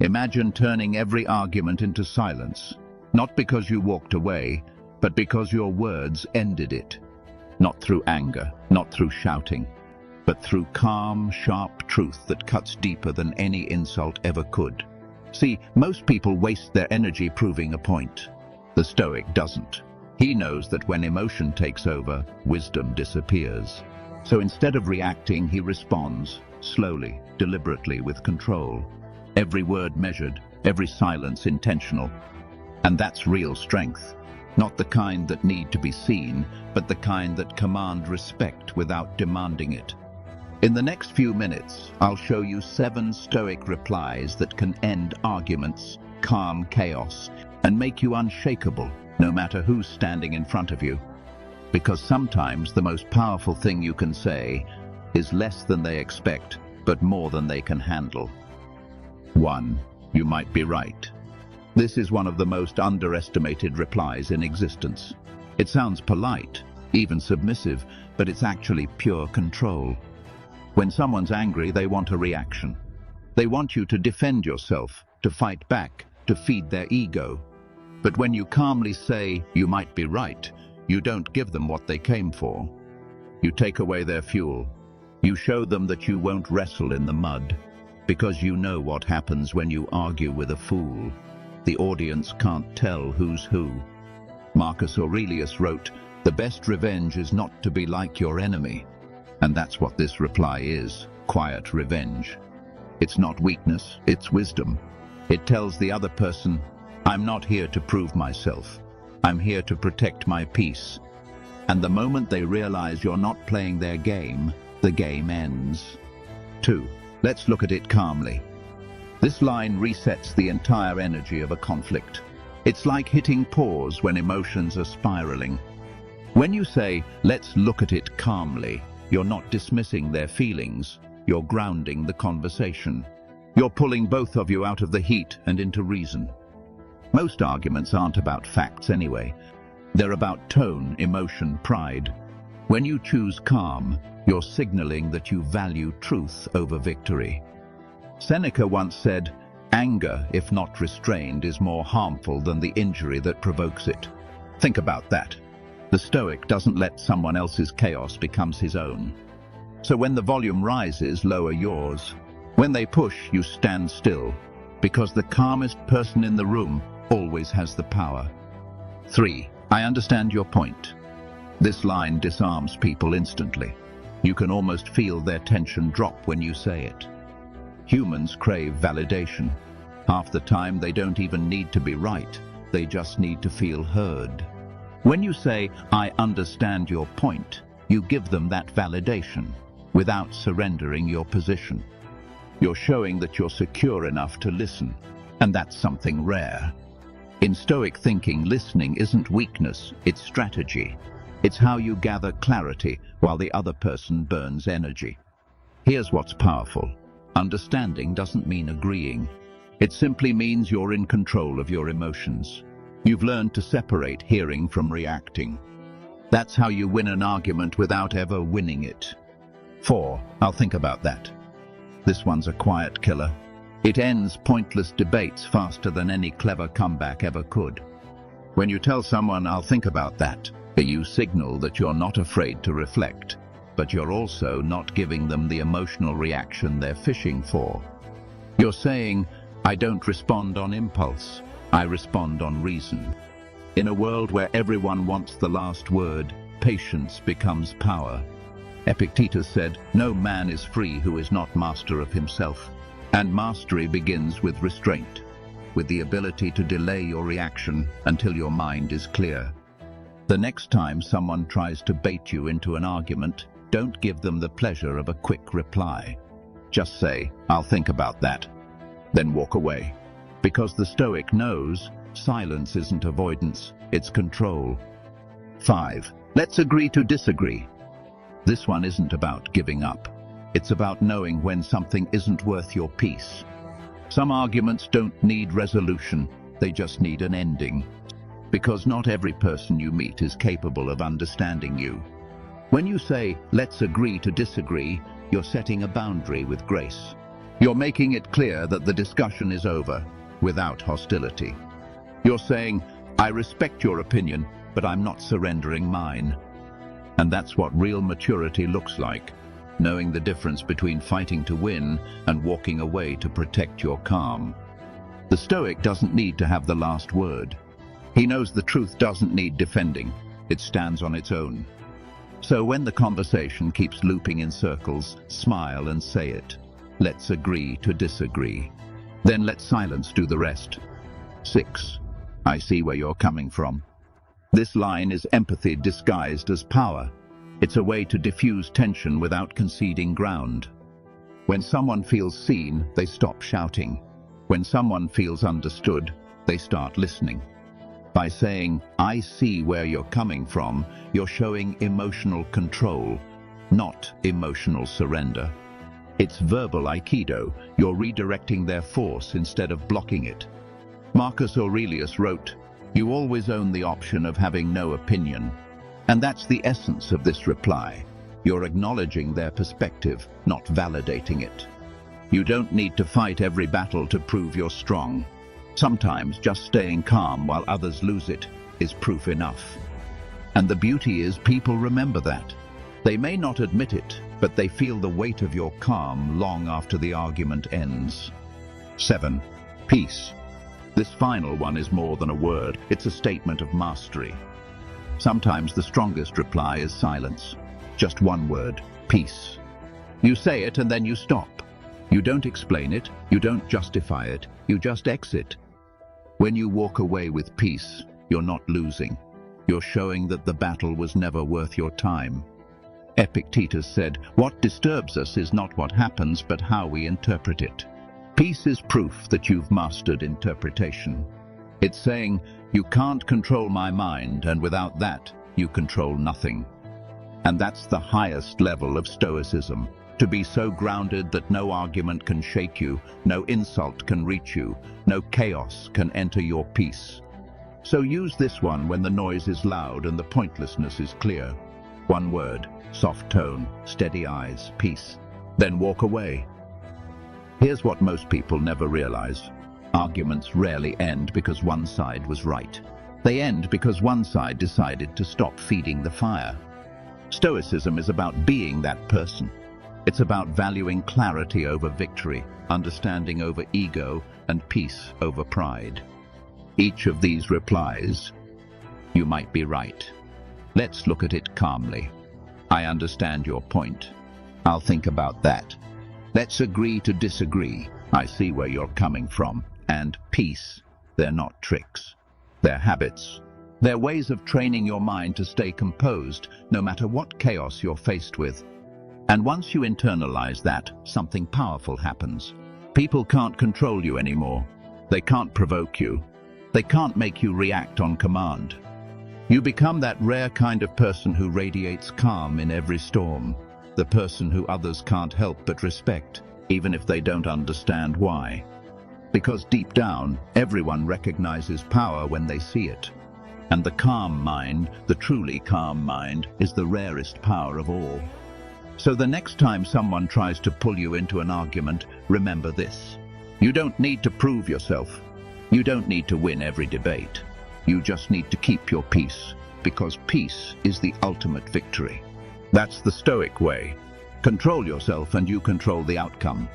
Imagine turning every argument into silence, not because you walked away, but because your words ended it. Not through anger, not through shouting, but through calm, sharp truth that cuts deeper than any insult ever could. See, most people waste their energy proving a point. The Stoic doesn't. He knows that when emotion takes over, wisdom disappears. So instead of reacting, he responds, slowly, deliberately, with control. Every word measured, every silence intentional. And that's real strength. Not the kind that need to be seen, but the kind that command respect without demanding it. In the next few minutes, I'll show you 7 Stoic replies that can end arguments, calm chaos, and make you unshakable, no matter who's standing in front of you. Because sometimes the most powerful thing you can say is less than they expect, but more than they can handle. 1. You might be right. This is one of the most underestimated replies in existence. It sounds polite, even submissive, but it's actually pure control. When someone's angry, they want a reaction. They want you to defend yourself, to fight back, to feed their ego. But when you calmly say, "You might be right," you don't give them what they came for. You take away their fuel. You show them that you won't wrestle in the mud, because you know what happens when you argue with a fool. The audience can't tell who's who. Marcus Aurelius wrote, "The best revenge is not to be like your enemy." And that's what this reply is, quiet revenge. It's not weakness, it's wisdom. It tells the other person, "I'm not here to prove myself. I'm here to protect my peace." And the moment they realize you're not playing their game, the game ends. 2. Let's look at it calmly. This line resets the entire energy of a conflict. It's like hitting pause when emotions are spiraling. When you say, "Let's look at it calmly," you're not dismissing their feelings, you're grounding the conversation. You're pulling both of you out of the heat and into reason. Most arguments aren't about facts anyway. They're about tone, emotion, pride. When you choose calm, you're signaling that you value truth over victory. Seneca once said, "Anger, if not restrained, is more harmful than the injury that provokes it." Think about that. The Stoic doesn't let someone else's chaos become his own. So when the volume rises, lower yours. When they push, you stand still, because the calmest person in the room always has the power. 3. I understand your point. This line disarms people instantly. You can almost feel their tension drop when you say it. Humans crave validation. Half the time they don't even need to be right, they just need to feel heard. When you say, "I understand your point," you give them that validation, without surrendering your position. You're showing that you're secure enough to listen, and that's something rare. In Stoic thinking, listening isn't weakness, it's strategy. It's how you gather clarity while the other person burns energy. Here's what's powerful. Understanding doesn't mean agreeing. It simply means you're in control of your emotions. You've learned to separate hearing from reacting. That's how you win an argument without ever winning it. 4. I'll think about that. This one's a quiet killer. It ends pointless debates faster than any clever comeback ever could. When you tell someone, "I'll think about that," you signal that you're not afraid to reflect, but you're also not giving them the emotional reaction they're fishing for. You're saying, "I don't respond on impulse, I respond on reason." In a world where everyone wants the last word, patience becomes power. Epictetus said, "No man is free who is not master of himself." And mastery begins with restraint, with the ability to delay your reaction until your mind is clear. The next time someone tries to bait you into an argument, don't give them the pleasure of a quick reply. Just say, "I'll think about that," then walk away. Because the Stoic knows silence isn't avoidance, it's control. 5. Let's agree to disagree. This one isn't about giving up. It's about knowing when something isn't worth your peace. Some arguments don't need resolution, they just need an ending. Because not every person you meet is capable of understanding you. When you say, "Let's agree to disagree," you're setting a boundary with grace. You're making it clear that the discussion is over, without hostility. You're saying, I respect your opinion, but I'm not surrendering mine. And that's what real maturity looks like, knowing the difference between fighting to win and walking away to protect your calm. The Stoic doesn't need to have the last word. He knows the truth doesn't need defending, it stands on its own. So when the conversation keeps looping in circles, smile and say it. Let's agree to disagree. Then let silence do the rest. 6. I see where you're coming from. This line is empathy disguised as power. It's a way to diffuse tension without conceding ground. When someone feels seen, they stop shouting. When someone feels understood, they start listening. By saying, I see where you're coming from, you're showing emotional control, not emotional surrender. It's verbal aikido. You're redirecting their force instead of blocking it. Marcus Aurelius wrote, you always own the option of having no opinion. And that's the essence of this reply. You're acknowledging their perspective, not validating it. You don't need to fight every battle to prove you're strong. Sometimes just staying calm while others lose it is proof enough. And the beauty is people remember that. They may not admit it, but they feel the weight of your calm long after the argument ends. 7. Peace. This final one is more than a word, it's a statement of mastery. Sometimes the strongest reply is silence. Just one word, peace. You say it and then you stop. You don't explain it, you don't justify it, you just exit. When you walk away with peace, you're not losing. You're showing that the battle was never worth your time. Epictetus said, what disturbs us is not what happens, but how we interpret it. Peace is proof that you've mastered interpretation. It's saying, you can't control my mind, and without that, you control nothing. And that's the highest level of Stoicism, to be so grounded that no argument can shake you, no insult can reach you, no chaos can enter your peace. So use this one when the noise is loud and the pointlessness is clear. One word, soft tone, steady eyes, peace. Then walk away. Here's what most people never realize. Arguments rarely end because one side was right. They end because one side decided to stop feeding the fire. Stoicism is about being that person. It's about valuing clarity over victory, understanding over ego, and peace over pride. Each of these replies, you might be right. Let's look at it calmly. I understand your point. I'll think about that. Let's agree to disagree. I see where you're coming from. And peace. They're not tricks. They're habits. They're ways of training your mind to stay composed, no matter what chaos you're faced with. And once you internalize that, something powerful happens. People can't control you anymore. They can't provoke you. They can't make you react on command. You become that rare kind of person who radiates calm in every storm. The person who others can't help but respect, even if they don't understand why. Because deep down, everyone recognizes power when they see it. And the calm mind, the truly calm mind, is the rarest power of all. So the next time someone tries to pull you into an argument, remember this. You don't need to prove yourself. You don't need to win every debate. You just need to keep your peace, because peace is the ultimate victory. That's the Stoic way. Control yourself and you control the outcome.